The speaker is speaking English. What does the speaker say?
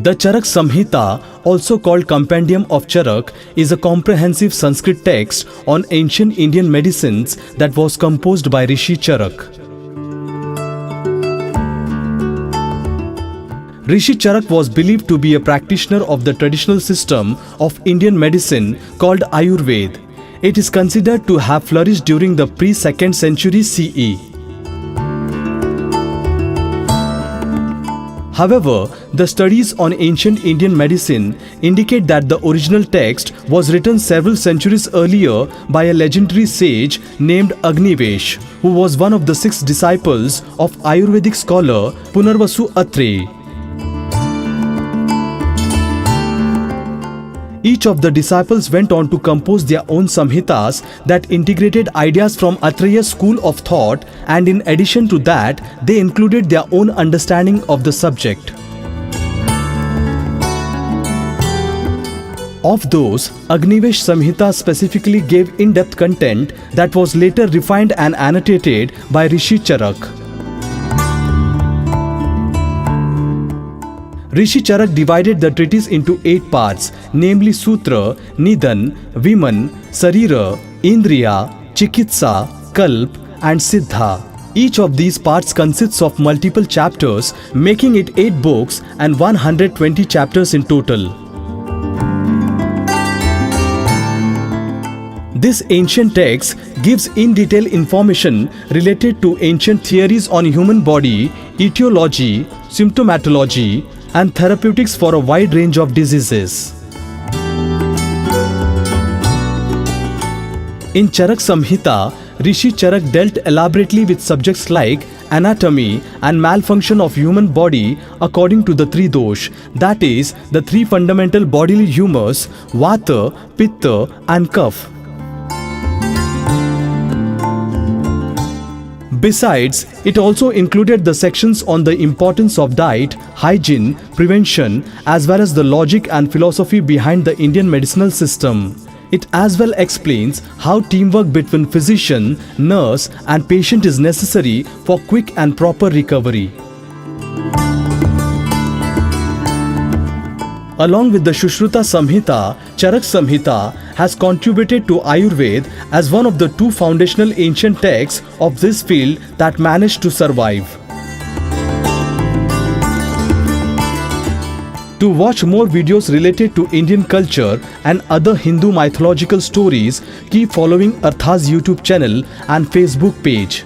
The Charak Samhita, also called Compendium of Charak, is a comprehensive Sanskrit text on ancient Indian medicines that was composed by Rishi Charak. Rishi Charak was believed to be a practitioner of the traditional system of Indian medicine called Ayurveda. It is considered to have flourished during the pre-2nd century CE. However, the studies on ancient Indian medicine indicate that the original text was written several centuries earlier by a legendary sage named Agnivesh, who was one of the 6 disciples of Ayurvedic scholar Punarvasu Atreya. Each of the disciples went on to compose their own samhitas that integrated ideas from Atreya's school of thought, and in addition to that, they included their own understanding of the subject. Of those, Agnivesh Samhita specifically gave in-depth content that was later refined and annotated by Rishi Charak. Rishi Charak divided the treatise into 8 parts, namely Sutra, Nidan, Viman, Sarira, Indriya, Chikitsa, Kalp and Siddha. Each of these parts consists of multiple chapters, making it 8 books and 120 chapters in total. This ancient text gives in detail information related to ancient theories on human body, etiology, symptomatology, and therapeutics for a wide range of diseases. In Charak Samhita, Rishi Charak dealt elaborately with subjects like anatomy and malfunction of human body according to the 3 dosh, that is, the 3 fundamental bodily humors, Vata, Pitta and Kapha. Besides, it also included the sections on the importance of diet, hygiene, prevention, as well as the logic and philosophy behind the Indian medicinal system. It as well explains how teamwork between physician, nurse and patient is necessary for quick and proper recovery. Along with the Sushruta Samhita, Charak Samhita has contributed to Ayurveda as one of the 2 foundational ancient texts of this field that managed to survive. To watch more videos related to Indian culture and other Hindu mythological stories, keep following Artha's YouTube channel and Facebook page.